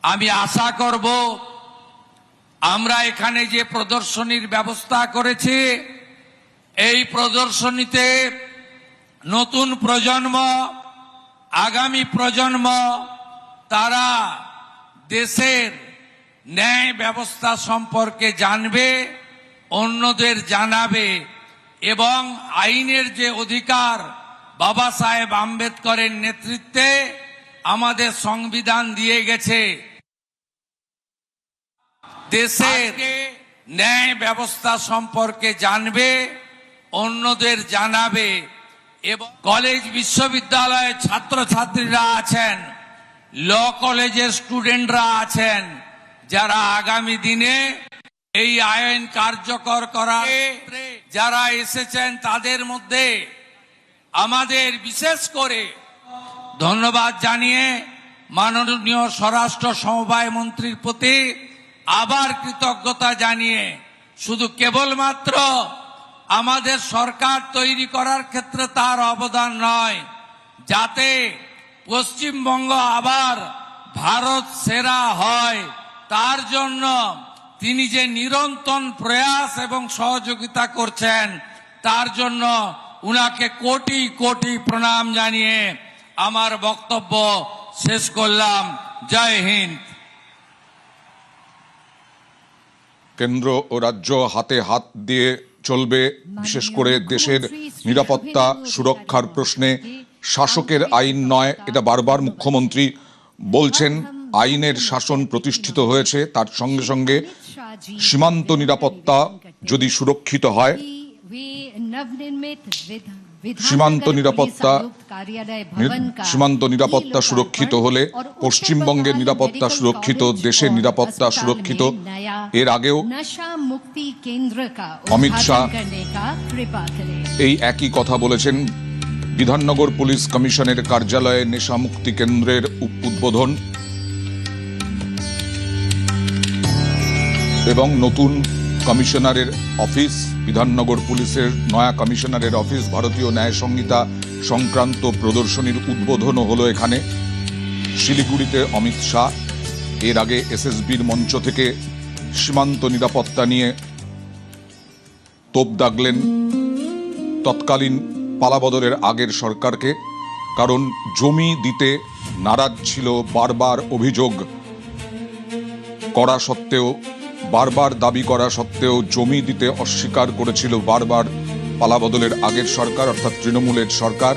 আমি আশা করব আমরা এখানে যে প্রদর্শনীর ব্যবস্থা করেছি এই প্রদর্শনীতে নতুন প্রজন্ম আগামী প্রজন্ম তারা দেশের ন্যায় ব্যবস্থা সম্পর্কে জানবে, অন্যদের জানাবে এবং আইনের যে অধিকার বাবা সাহেব আম্বেদকরের নেতৃত্বে আমাদের সংবিধান দিয়ে গেছে, দেশের ন্যায় ব্যবস্থা সম্পর্কে জানবে, অন্যদের জানাবে এবং কলেজ বিশ্ববিদ্যালয়ের ছাত্রছাত্রীরা আছেন, ল কলেজের স্টুডেন্টরা আছেন, যারা আগামী দিনে এই আইন কার্যকর করার যারা এসেছেন তাদের মধ্যে আমাদের বিশেষ করে ধন্যবাদ জানিয়ে মাননীয় স্বরাষ্ট্র সমবায় মন্ত্রীর প্রতি আবার কৃতজ্ঞতা জানিয়ে শুধু কেবলমাত্র আমাদের সরকার তৈরি করার ক্ষেত্রে তার অবদান নয়, যাতে পশ্চিমবঙ্গ আবার ভারত সেরা হয় তার জন্য তিনি যে নিরন্তর প্রয়াস এবং সহযোগিতা করছেন তার জন্য উনাকে কোটি কোটি প্রণাম জানিয়ে আমার বক্তব্য শেষ করলাম। জয় হিন্দ। কেন্দ্র ও রাজ্য হাতে হাত দিয়ে চলবে, বিশেষ করে দেশের নিরাপত্তা সুরক্ষার প্রশ্নে শাসকের আইন নয়, এটা বারবার মুখ্যমন্ত্রী বলছেন। আইনের শাসন প্রতিষ্ঠিত হয়েছে, তার সঙ্গে সঙ্গে সীমান্ত নিরাপত্তা যদি সুরক্ষিত হয়, সীমান্ত নিরাপত্তা সুরক্ষিত হলে পশ্চিমবঙ্গের নিরাপত্তা সুরক্ষিত, দেশের নিরাপত্তা সুরক্ষিত। এর আগেও অমিত শাহ এই একই কথা বলেছেন। বিধাননগর পুলিশ কমিশনের কার্যালয়ে নেশামুক্তি কেন্দ্রের উদ্বোধন এবং নতুন কমিশনারের অফিস, বিধাননগর পুলিশের নয়া কমিশনারের অফিস, ভারতীয় ন্যায় সংহিতা সংক্রান্ত প্রদর্শনীর উদ্বোধনও হলো এখানে। শিলিগুড়িতে অমিত শাহ এর আগে এসএসবির মঞ্চ থেকে সীমান্ত নিরাপত্তা নিয়ে তোপ দাগলেন তৎকালীন পালাবদলের আগের সরকারকে, কারণ জমি দিতে নারাজ ছিল, বারবার অভিযোগ করা সত্ত্বেও, বারবার দাবি করা সত্ত্বেও জমি দিতে অস্বীকার করেছিল বারবার পালাবদলের আগের সরকার, অর্থাৎ তৃণমূলের সরকার।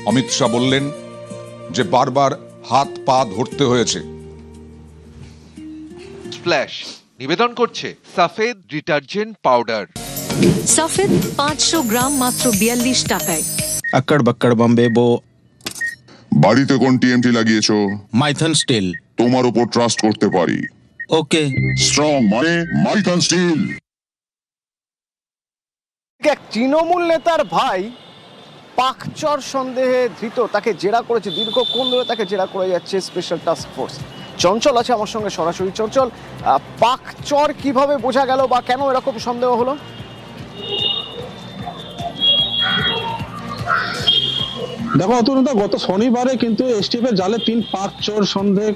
অমিত শাহ বললেন যে বারবার হাত পা ধরতে হয়েছে। স্প্ল্যাশ নিবেদন করছে সাফেদ ডিটারজেন্ট পাউডার। সাফেদ 500 গ্রাম মাত্র 42 টাকায়। আকড় বাক্কড় বম্বে বো। বাড়িতে কোন টিএমটি লাগিয়েছো? মাইথন স্টিল। তোমার উপর ট্রাস্ট করতে পারি। ওকে। স্ট্রং মানে মাইথন স্টিল। এক তৃণমূল নেতার ভাই পাকচর সন্দেহে ধৃত, তাকে জেরা করেছে দীর্ঘক্ষণ ধরে, তাকে জেরা করে যাচ্ছে স্পেশাল টাস্ক ফোর্স। চঞ্চল আছে আমার সঙ্গে সরাসরি। চঞ্চল, পাকচর কিভাবে বোঝা গেল বা কেন এরকম সন্দেহ হলো? দেখো অতুলদা, গত শনিবারে কিন্তু এসটিএফ এর জালে 3 পাকচোর সন্দেহে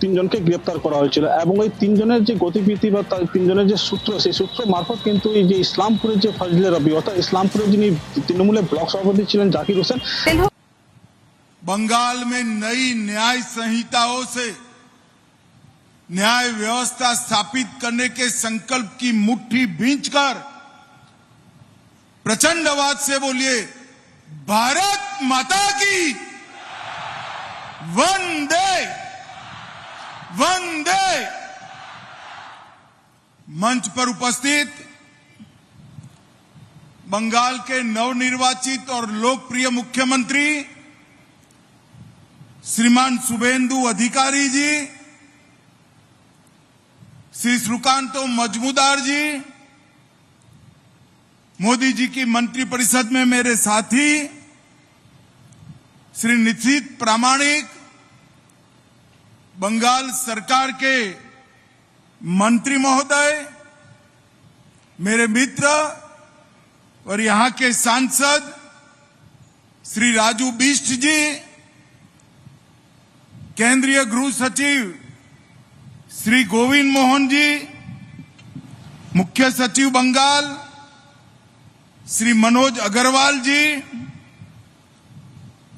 3 জনকে গ্রেপ্তার করা হয়েছিল এবং এই 3 জনের যে গতিবিধি বা 3 জনের যে সূত্র, সেই সূত্র মারফত কিন্তু এই যে ইসলামপুরের যে ফজলে রবি, অর্থাৎ ইসলামপুরের যিনি তৃণমূলের ব্লক সভাপতি ছিলেন জাকির হোসেন। बंगाल में नई न्याय संहिताओं से न्याय व्यवस्था स्थापित करने के संकल्प की मुट्ठी भींचकर प्रचंड आवाज से बोलिए भारत माता की वंदे वंदे। मंच पर उपस्थित बंगाल के नवनिर्वाचित और लोकप्रिय मुख्यमंत्री श्रीमान शुभेंदु अधिकारी जी, श्री श्रीकांतो मजमूदार जी, मोदी जी की मंत्रिपरिषद में मेरे साथी श्री निशित प्रामाणिक, बंगाल सरकार के मंत्री महोदय, मेरे मित्र और यहां के सांसद श्री राजू बिष्ट जी, केंद्रीय गृह सचिव श्री गोविंद मोहन जी, मुख्य सचिव बंगाल, श्री मनोज अग्रवाल जी,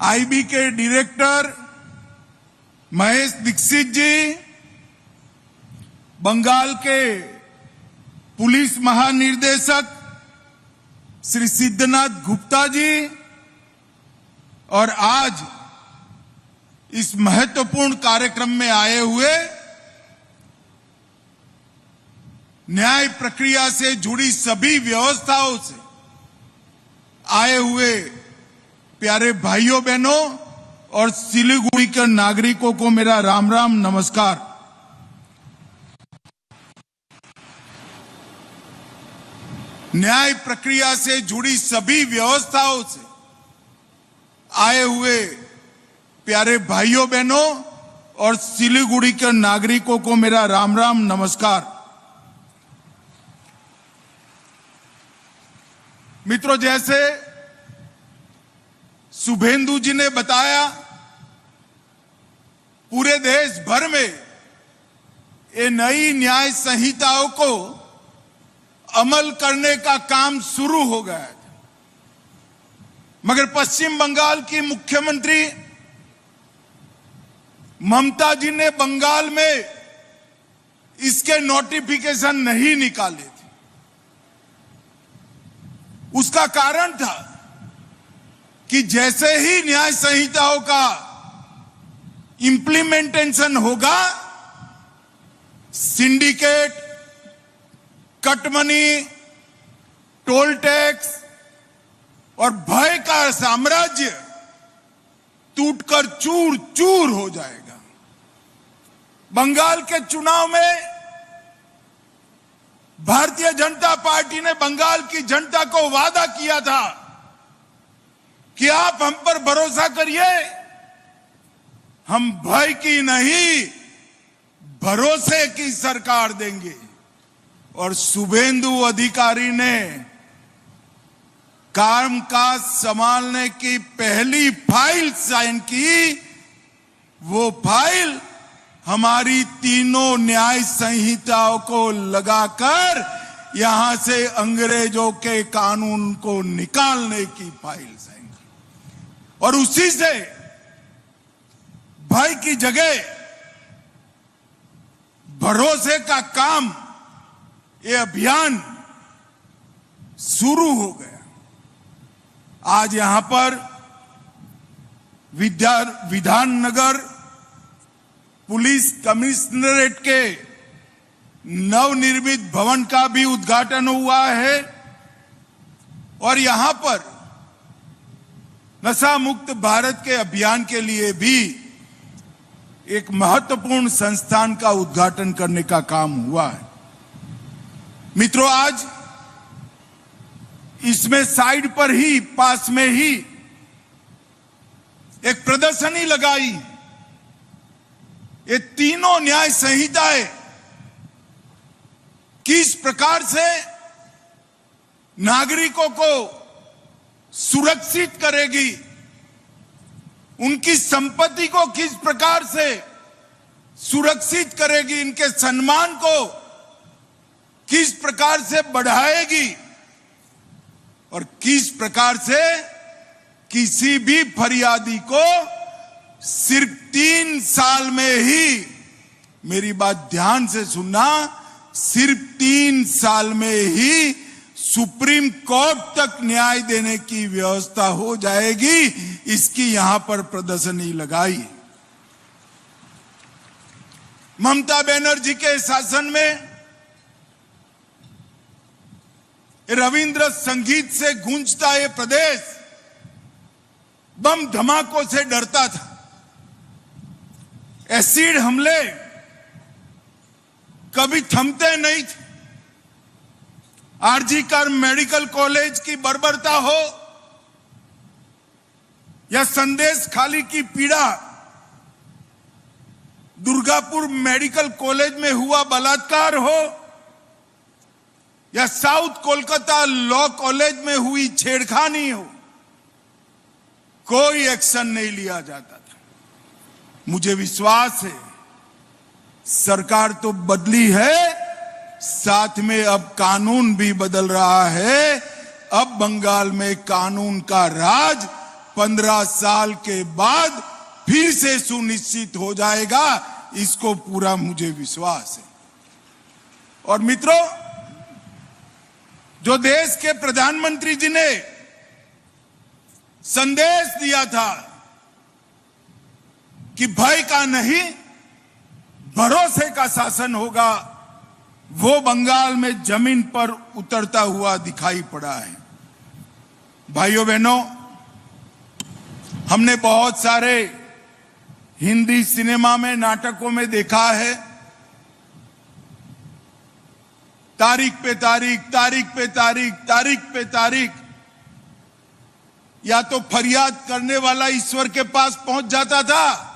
आईबी के डायरेक्टर महेश दीक्षित जी, बंगाल के पुलिस महानिर्देशक श्री सिद्धनाथ गुप्ता जी, और आज इस महत्वपूर्ण कार्यक्रम में आए हुए न्याय प्रक्रिया से जुड़ी सभी व्यवस्थाओं से आए हुए प्यारे भाइयों बहनों और सिलीगुड़ी के नागरिकों को मेरा राम राम नमस्कार। न्याय प्रक्रिया से जुड़ी सभी व्यवस्थाओं से आए हुए प्यारे भाइयों बहनों और सिलीगुड़ी के नागरिकों को मेरा राम राम नमस्कार। मित्रों, जैसे शुभेंदु जी ने बताया, पूरे देश भर में ये नई न्याय संहिताओं को अमल करने का काम शुरू हो गया है, मगर पश्चिम बंगाल की मुख्यमंत्री ममता जी ने बंगाल में इसके नोटिफिकेशन नहीं निकाले थे। उसका कारण था कि जैसे ही न्याय संहिताओं का इंप्लीमेंटेशन होगा, सिंडिकेट, कटमनी, टोल टैक्स और भय का साम्राज्य टूटकर चूर चूर हो जाएगा। बंगाल के चुनाव में भारतीय जनता पार्टी ने बंगाल की जनता को वादा किया था कि आप हम पर भरोसा करिए, हम भय की नहीं भरोसे की सरकार देंगे। और शुभेंदु अधिकारी ने कामकाज संभालने की पहली फाइल साइन की। वो फाइल हमारी तीनों न्याय संहिताओं को लगाकर यहां से अंग्रेजों के कानून को निकालने की फाइल साइन की, और उसी से भय की जगह भरोसे का काम, ये अभियान शुरू हो गया। आज यहां पर विधाननगर पुलिस कमिश्नरेट के नवनिर्मित भवन का भी उद्घाटन हुआ है, और यहां पर नशा मुक्त भारत के अभियान के लिए भी एक महत्वपूर्ण संस्थान का उद्घाटन करने का काम हुआ है। मित्रों, आज इसमें साइड पर ही, पास में ही एक प्रदर्शनी लगाई। ये तीनों न्याय संहिताएं किस प्रकार से नागरिकों को सुरक्षित करेगी, उनकी संपत्ति को किस प्रकार से सुरक्षित करेगी, इनके सम्मान को किस प्रकार से बढ़ाएगी, और किस प्रकार से किसी भी फरियादी को सिर्फ 3 साल में ही, मेरी बात ध्यान से सुनना, सिर्फ 3 साल में ही सुप्रीम कोर्ट तक न्याय देने की व्यवस्था हो जाएगी। इसकी यहां पर प्रदर्शनी लगाई। ममता बनर्जी के शासन में रविंद्र संगीत से गूंजता ये प्रदेश बम धमाकों से डरता था। एसिड हमले कभी थमते नहीं थे। आरजी कर मेडिकल कॉलेज की बर्बरता हो या संदेश खाली की पीड़ा, दुर्गापुर मेडिकल कॉलेज में हुआ बलात्कार हो या साउथ कोलकाता लॉ कॉलेज में हुई छेड़खानी हो, कोई एक्शन नहीं लिया जाता था। मुझे विश्वास है सरकार तो बदली है, साथ में अब कानून भी बदल रहा है। अब बंगाल में कानून का राज 15 साल के बाद फिर से सुनिश्चित हो जाएगा, इसको पूरा मुझे विश्वास है। और मित्रों, जो देश के प्रधानमंत्री जी ने संदेश दिया था कि भय का नहीं भरोसे का शासन होगा, वो बंगाल में जमीन पर उतरता हुआ दिखाई पड़ा है। भाइयों बहनों, हमने बहुत सारे हिंदी सिनेमा में, नाटकों में देखा है, तारीख पे तारीख, तारीख पे तारीख, तारीख पे तारीख, या तो फरियाद करने वाला ईश्वर के पास पहुंच जाता था,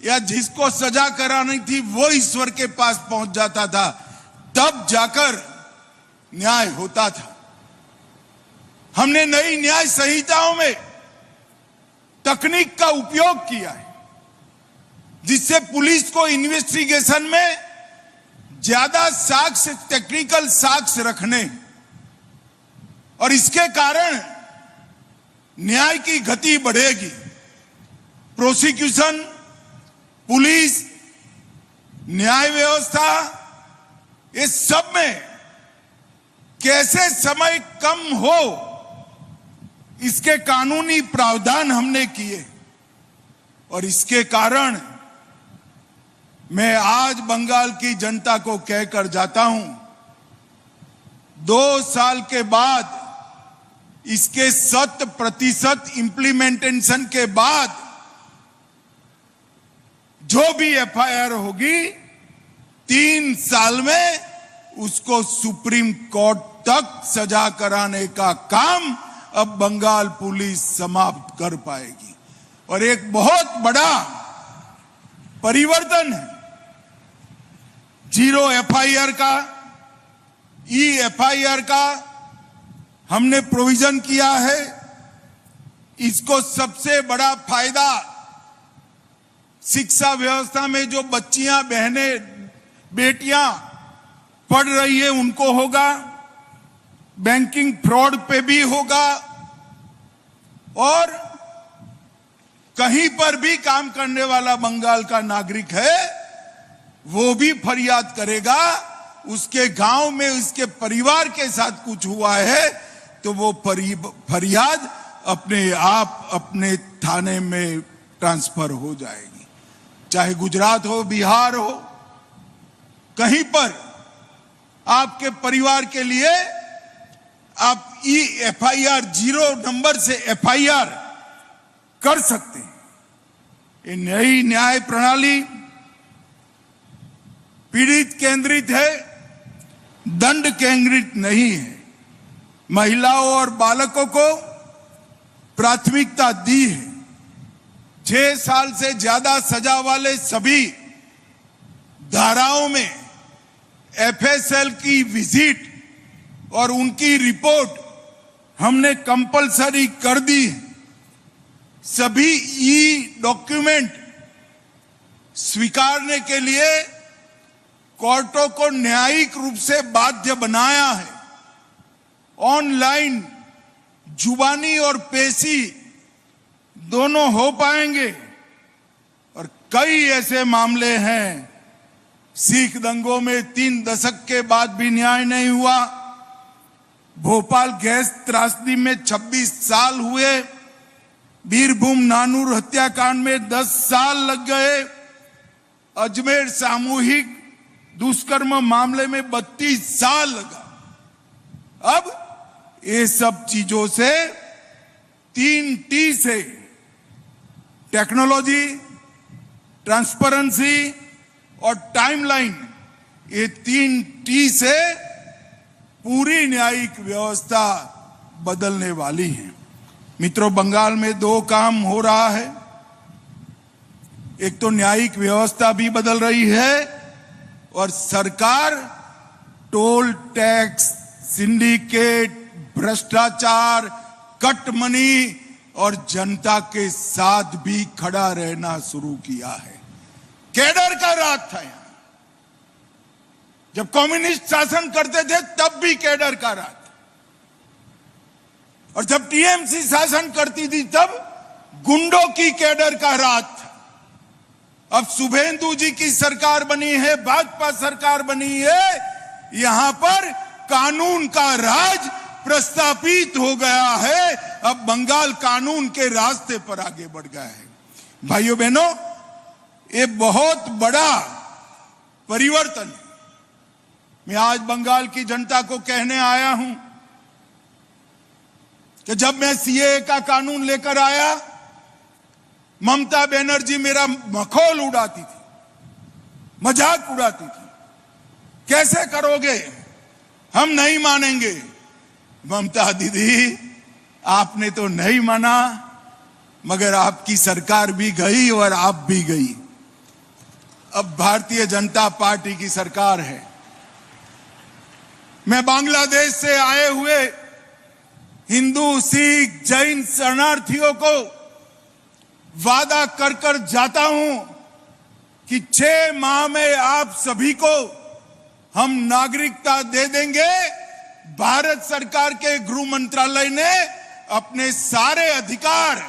या जिसको सजा करानी थी वो ईश्वर के पास पहुंच जाता था, तब जाकर न्याय होता था। हमने नई न्याय संहिताओं में तकनीक का उपयोग किया है, जिससे पुलिस को इन्वेस्टिगेशन में ज्यादा साक्ष्य, टेक्निकल साक्ष्य रखने, और इसके कारण न्याय की गति बढ़ेगी। प्रोसिक्यूशन, पुलिस, न्याय व्यवस्था, इस सब में कैसे समय कम हो, इसके कानूनी प्रावधान हमने किए। और इसके कारण मैं आज बंगाल की जनता को कहकर जाता हूं, 2 साल के बाद इसके 100% इंप्लीमेंटेशन के बाद जो भी एफआईआर होगी, 3 साल में उसको सुप्रीम कोर्ट तक सजा कराने का काम अब बंगाल पुलिस समाप्त कर पाएगी। और एक बहुत बड़ा परिवर्तन है, 0 एफआईआर का, ई एफआईआर का हमने प्रोविजन किया है। इसको सबसे बड़ा फायदा शिक्षा व्यवस्था में जो बच्चियां, बहनें, बेटियां पढ़ रही है उनको होगा, बैंकिंग फ्रॉड पे भी होगा, और कहीं पर भी काम करने वाला बंगाल का नागरिक है वो भी फरियाद करेगा, उसके गांव में उसके परिवार के साथ कुछ हुआ है तो वो फरियाद अपने आप अपने थाने में ट्रांसफर हो जाएगी। चाहे गुजरात हो, बिहार हो, कहीं पर आपके परिवार के लिए आप ई एफआईआर 0 नंबर से एफआईआर कर सकते हैं। ये नई न्याय प्रणाली पीड़ित केंद्रित है, दंड केंद्रित नहीं है। महिलाओं और बालकों को प्राथमिकता दी है। 6 साल से ज्यादा सजा वाले सभी धाराओं में एफएसएल की विजिट और उनकी रिपोर्ट हमने कंपलसरी कर दी है। सभी ई डॉक्यूमेंट स्वीकारने के लिए कोर्टों को न्यायिक रूप से बाध्य बनाया है। ऑनलाइन जुबानी और पेशी दोनों हो पाएंगे। और कई ऐसे मामले हैं, सिख दंगों में 3 दशक के बाद भी न्याय नहीं हुआ, भोपाल गैस त्रासदी में 26 साल हुए, बीरभूम नानूर हत्याकांड में 10 साल लग गए, अजमेर सामूहिक दुष्कर्म मामले में 32 साल लगा। अब ये सब चीजों से 3T से टेक्नोलॉजी, ट्रांसपेरेंसी और टाइमलाइन, ये 3T से पूरी न्यायिक व्यवस्था बदलने वाली है। मित्रों, बंगाल में 2 काम हो रहा है। एक तो न्यायिक व्यवस्था भी बदल रही है और सरकार टोल टैक्स, सिंडिकेट, भ्रष्टाचार, कट मनी और जनता के साथ भी खड़ा रहना शुरू किया है। कैडर का राज था यहाँ। जब कम्युनिस्ट शासन करते थे तब भी कैडर का राज, और जब टीएमसी शासन करती थी तब गुंडों की कैडर का राज था। अब शुभेंदु जी की सरकार बनी है, भाजपा सरकार बनी है, यहां पर कानून का राज प्रस्तापित हो गया है। अब बंगाल कानून के रास्ते पर आगे बढ़ गया है। भाइयों बहनों, ये बहुत बड़ा परिवर्तन है। मैं आज बंगाल की जनता को कहने आया हूं कि जब मैं सीएए का कानून लेकर आया, ममता बनर्जी मेरा मखौल उड़ाती थी, मजाक उड़ाती थी, कैसे करोगे, हम नहीं मानेंगे। ममता दीदी, आपने तो नहीं माना, मगर आपकी सरकार भी गई और आप भी गई। अब भारतीय जनता पार्टी की सरकार है। मैं बांग्लादेश से आए हुए हिंदू, सिख, जैन शरणार्थियों को वादा कर कर जाता हूं कि 6 माह में आप सभी को हम नागरिकता दे देंगे। भारत सरकार के गृह मंत्रालय ने अपने सारे अधिकार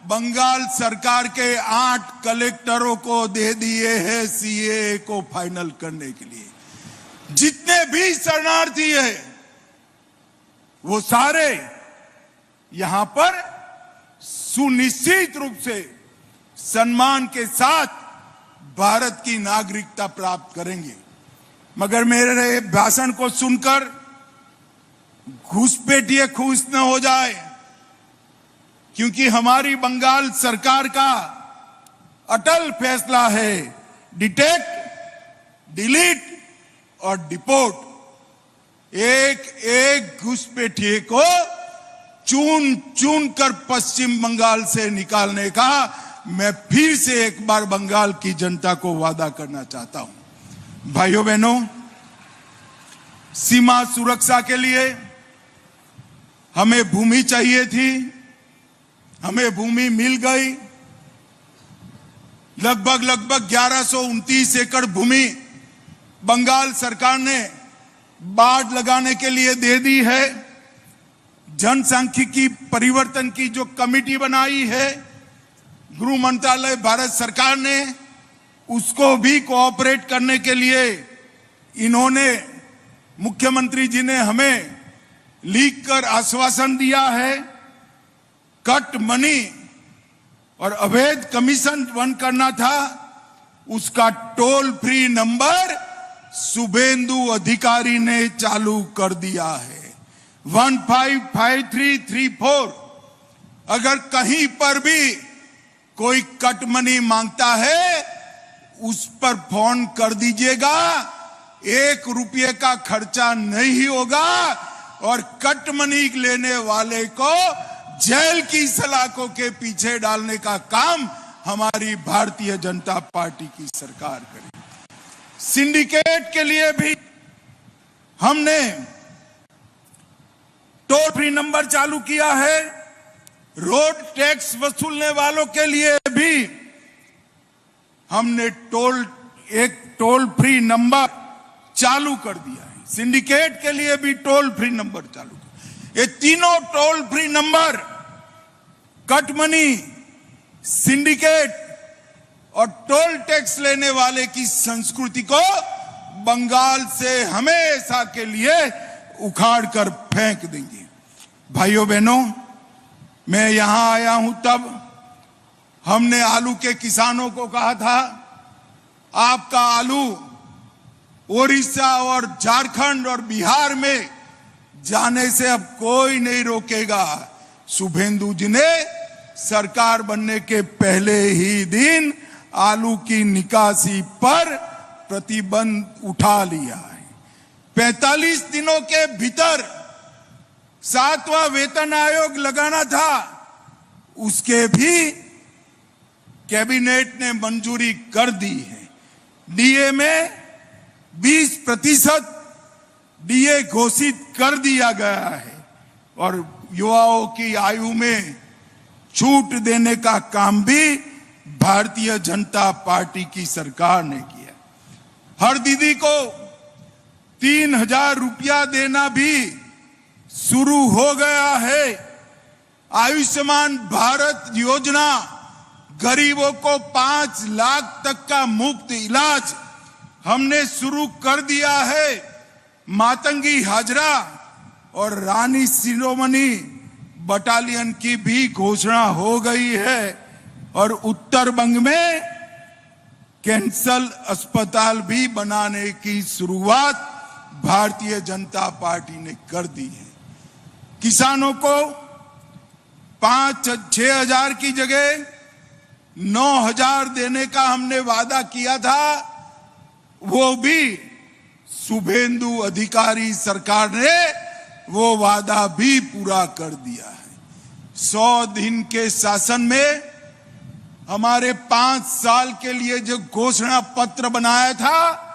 बंगाल सरकार के 8 कलेक्टरों को दे दिए हैं सीएए को फाइनल करने के लिए। जितने भी शरणार्थी हैं वो सारे यहां पर सुनिश्चित रूप से सम्मान के साथ भारत की नागरिकता प्राप्त करेंगे। मगर मेरे भाषण को सुनकर घुसपैठिए खुश न हो जाए, क्योंकि हमारी बंगाल सरकार का अटल फैसला है डिटेक्ट, डिलीट और डिपोर्ट। एक एक घुसपैठिए को चुन चुन कर पश्चिम बंगाल से निकालने का मैं फिर से एक बार बंगाल की जनता को वादा करना चाहता हूं। भाइयों बहनों, सीमा सुरक्षा के लिए हमें भूमि चाहिए थी, हमें भूमि मिल गई। लगभग 1129 एकड़ भूमि बंगाल सरकार ने बाढ़ लगाने के लिए दे दी है। जनसांख्यिकी परिवर्तन की जो कमेटी बनाई है गृह मंत्रालय भारत सरकार ने, उसको भी कोऑपरेट करने के लिए इन्होंने, मुख्यमंत्री जी ने हमें लिख कर आश्वासन दिया है। कट मनी और अवैध कमीशन बंद करना था, उसका टोल फ्री नंबर शुभेंदु अधिकारी ने चालू कर दिया है, 155334। अगर कहीं पर भी कोई कट मनी मांगता है, उस पर फोन कर दीजिएगा, 1 रुपये का खर्चा नहीं होगा और कट मनी लेने वाले को जेल की सलाखों के पीछे डालने का काम हमारी भारतीय जनता पार्टी की सरकार करेगी। सिंडिकेट के लिए भी हमने टोल फ्री नंबर चालू किया है। रोड टैक्स वसूलने वालों के लिए भी हमने एक टोल फ्री नंबर चालू कर दिया है। सिंडिकेट के लिए भी टोल फ्री नंबर चालू कर। ये तीनों toll free number, cut money, syndicate और टोल टैक्स लेने वाले की संस्कृति को बंगाल से हमेशा के लिए उखाड़ कर फेंक देंगे। भाइयों बहनों, मैं यहां आया हूं तब हमने आलू के किसानों को कहा था, आपका आलू ओडिशा और झारखंड और बिहार में जाने से अब कोई नहीं रोकेगा। शुभेंदु जी ने सरकार बनने के पहले ही दिन आलू की निकासी पर प्रतिबंध उठा लिया है। 45 दिनों के भीतर 7वां वेतन आयोग लगाना था, उसके भी कैबिनेट ने मंजूरी कर दी है। डीए में 20% डीए घोषित कर दिया गया है और युवाओं की आयु में छूट देने का काम भी भारतीय जनता पार्टी की सरकार ने किया। हर दीदी को 3,000 रुपया देना भी शुरू हो गया है। आयुष्मान भारत योजना गरीबों को 5 लाख तक का मुफ्त इलाज हमने शुरू कर दिया है। मातंगी हाजरा और रानी शिरोमणि बटालियन की भी घोषणा हो गई है और उत्तर बंग में कैंसर अस्पताल भी बनाने की शुरुआत भारतीय जनता पार्टी ने कर दी है। किसानों को 5-6 हजार की जगह 9,000 देने का हमने वादा किया था, वो भी शुभेंदु अधिकारी सरकार ने वो वादा भी पूरा कर दिया है। 100 दिन के शासन में हमारे 5 साल के लिए जो घोषणा पत्र बनाया था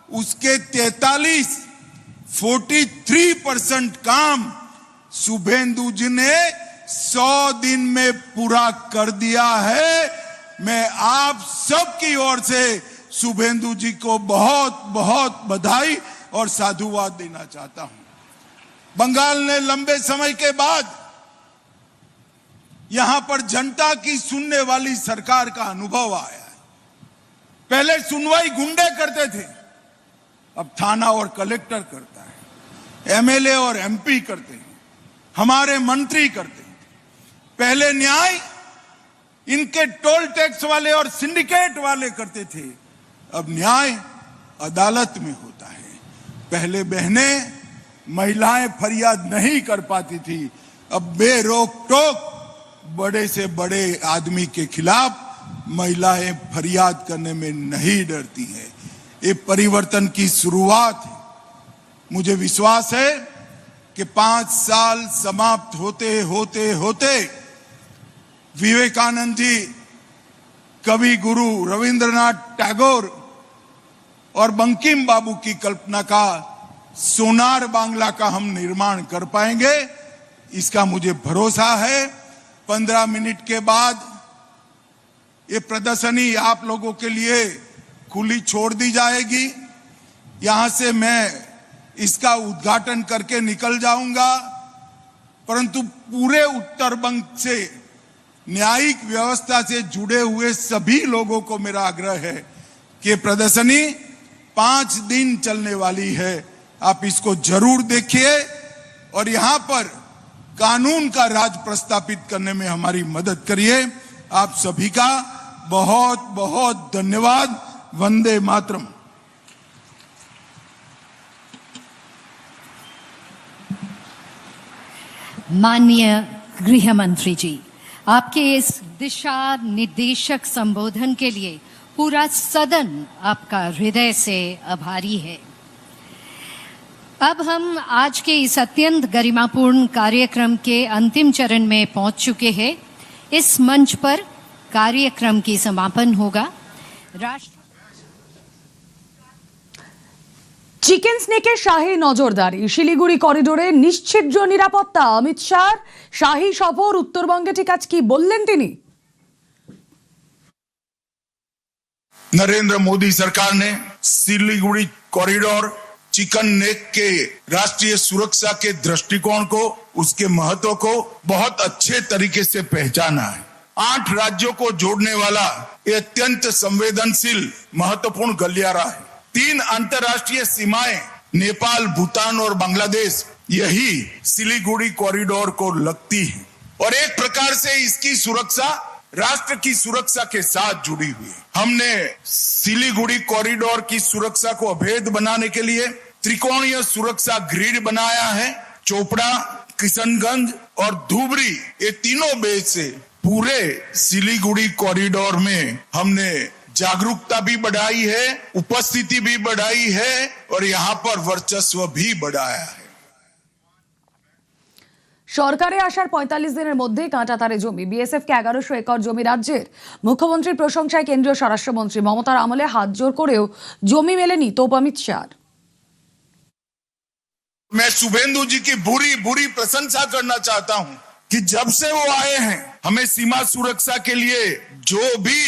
उसके 43% काम शुभेंदु जी ने 100 दिन में पूरा कर दिया है। मैं आप सबकी ओर से शुभेंदु जी को बहुत बहुत बधाई और साधुवाद देना चाहता हूं। बंगाल ने लंबे समय के बाद यहां पर जनता की सुनने वाली सरकार का अनुभव आया है। पहले सुनवाई गुंडे करते थे, अब थाना और कलेक्टर करता है, एमएलए और एमपी करते हैं, हमारे मंत्री करते हैं। पहले न्याय इनके टोल टैक्स वाले और सिंडिकेट वाले करते थे, अब न्याय अदालत में होता है। पहले बहनें महिलाएं फरियाद नहीं कर पाती थी, अब बेरोक टोक बड़े से बड़े आदमी के खिलाफ महिलाएं फरियाद करने में नहीं डरती हैं। ये परिवर्तन की शुरुआत है। मुझे विश्वास है कि 5 साल समाप्त होते होते होते विवेकानंद जी, कवि गुरु रविंद्रनाथ टैगोर और बंकिम बाबू की कल्पना का सोनार बांग्ला का हम निर्माण कर पाएंगे, इसका मुझे भरोसा है। 15 मिनट के बाद ये प्रदर्शनी आप लोगों के लिए खुली छोड़ दी जाएगी। यहां से मैं इसका उद्घाटन करके निकल जाऊंगा, परंतु पूरे उत्तर बंग से न्यायिक व्यवस्था से जुड़े हुए सभी लोगों को मेरा आग्रह है कि प्रदर्शनी 5 दिन चलने वाली है। आप इसको जरूर देखिए और यहां पर कानून का राज प्रस्थापित करने में हमारी मदद करिए। आप सभी का बहुत बहुत धन्यवाद। वंदे मातरम। माननीय गृह मंत्री जी, आपके इस दिशा निर्देशक संबोधन के लिए पूरा सदन आपका हृदय से आभारी है। अब हम आज के इस अत्यंत गरिमापूर्ण कार्यक्रम के अंतिम चरण में पहुंच चुके हैं। इस मंच पर कार्यक्रम की समापन होगा। চিকেন স্নেকের শাহী নজরদারি, শিলিগুড়ি করিডোরে নিশ্চিদ্র নিরাপত্তা, অমিত শাহর শাহী সফর উত্তরবঙ্গে ঠিক আজ কি বললেন তিনি? नरेंद्र मोदी सरकार ने सिलीगुड़ी कॉरिडोर चिकन नेक के राष्ट्रीय सुरक्षा के दृष्टिकोण को, उसके महत्व को बहुत अच्छे तरीके से पहचाना है। 8 राज्यों को जोड़ने वाला ये अत्यंत संवेदनशील महत्वपूर्ण गलियारा है। 3 अंतर्राष्ट्रीय सीमाएं नेपाल, भूटान और बांग्लादेश यही सिलीगुड़ी कॉरिडोर को लगती है और एक प्रकार से इसकी सुरक्षा राष्ट्र की सुरक्षा के साथ जुड़ी हुई है। हमने सिलीगुड़ी कॉरिडोर की सुरक्षा को अभेद बनाने के लिए त्रिकोणीय सुरक्षा ग्रिड बनाया है। चोपड़ा, किशनगंज और धुबरी, ये तीनों बेस से पूरे सिलीगुड़ी कॉरिडोर में हमने जागरूकता भी बढ़ाई है, उपस्थिति भी बढ़ाई है और यहाँ पर वर्चस्व भी बढ़ाया है। সরকারে আসার ৪৫ দিনের মধ্যে কাঁটাতারে জমি, বিএসএফ কে ১১০০ একর জমি রাজ্যের। মুখ্যমন্ত্রীর প্রশংসায় কেন্দ্রীয় স্বরাষ্ট্রমন্ত্রী মমতার আমলে হাত জোর করেও জমি মেলেনি তোপ অমিত শাহ। मैं शुभेंदु जी की बुरी बुरी प्रशंसा करना चाहता हूं कि जब से वो आए हैं हमें सीमा सुरक्षा के लिए जो भी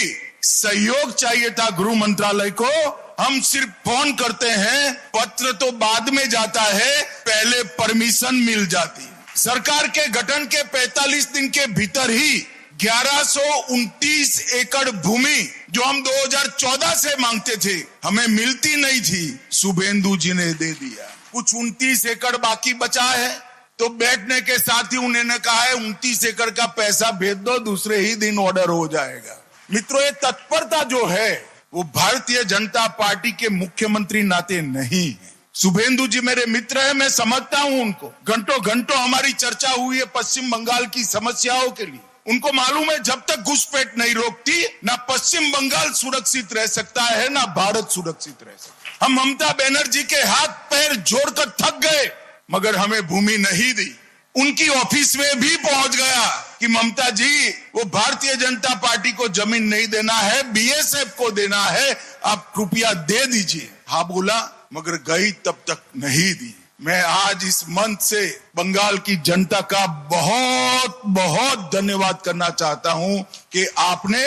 सहयोग चाहिए था गृह मंत्रालय को, हम सिर्फ फोन करते हैं, पत्र तो बाद में जाता है, पहले परमिशन मिल जाती है। सरकार के गठन के 45 दिन के भीतर ही 1129 एकड़ भूमि जो हम 2014 से मांगते थे, हमें मिलती नहीं थी, शुभेंदु जी ने दे दिया। कुछ 29 एकड़ बाकी बचा है, तो बैठने के साथ ही उन्होंने कहा है 29 एकड़ का पैसा भेज दो, दूसरे ही दिन ऑर्डर हो जाएगा। मित्रों, ये तत्परता जो है वो भारतीय जनता पार्टी के मुख्यमंत्री नाते नहीं है। शुभेंदु जी मेरे मित्र हैं, मैं समझता हूं उनको। घंटों घंटों हमारी चर्चा हुई है पश्चिम बंगाल की समस्याओं के लिए। उनको मालूम है जब तक घुसपैठ नहीं रोकती, ना पश्चिम बंगाल सुरक्षित रह सकता है, ना भारत सुरक्षित रह सकता है। हम ममता बनर्जी के हाथ पैर जोड़कर थक गए, मगर हमें भूमि नहीं दी। उनकी ऑफिस में भी पहुंच गया कि ममता जी, वो भारतीय जनता पार्टी को जमीन नहीं देना है, बीएसएफ को देना है, आप कृपया दे दीजिए। हाँ बोला, मगर गई तब तक नहीं दी। मैं आज इस मंच से बंगाल की जनता का बहुत बहुत धन्यवाद करना चाहता हूं कि आपने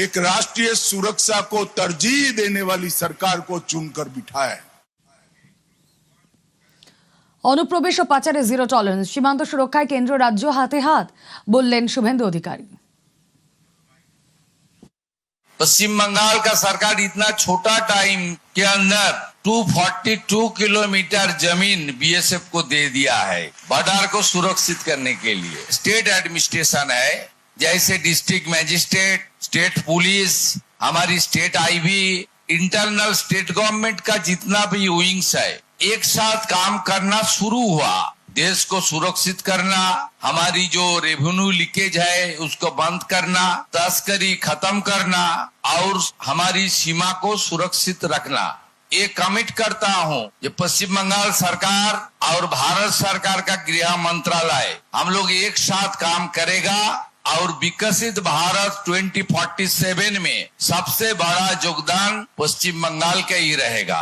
एक राष्ट्रीय सुरक्षा को तरजीह देने वाली सरकार को चुनकर बिठाया। অনুপ্রবেশ ও পাচারে জিরো টলারেন্স, সীমান্ত সুরক্ষায় কেন্দ্র রাজ্য হাতে হাত, বললেন শুভেন্দু অধিকারী। पश्चिम बंगाल का सरकार इतना छोटा टाइम के अंदर 242 किलोमीटर जमीन बीएसएफ को दे दिया है बॉर्डर को सुरक्षित करने के लिए। स्टेट एडमिनिस्ट्रेशन है, जैसे डिस्ट्रिक्ट मैजिस्ट्रेट, स्टेट पुलिस, हमारी state IB, internal state government का जितना भी विंग्स है, एक साथ काम करना शुरू हुआ। देश को सुरक्षित करना, हमारी जो रेवेन्यू लीकेज है उसको बंद करना, तस्करी खत्म करना और हमारी सीमा को सुरक्षित रखना। ये कमिट करता हूँ कि पश्चिम बंगाल सरकार और भारत सरकार का गृह मंत्रालय हम लोग एक साथ काम करेगा और विकसित भारत 2047 में सबसे बड़ा योगदान पश्चिम बंगाल का ही रहेगा।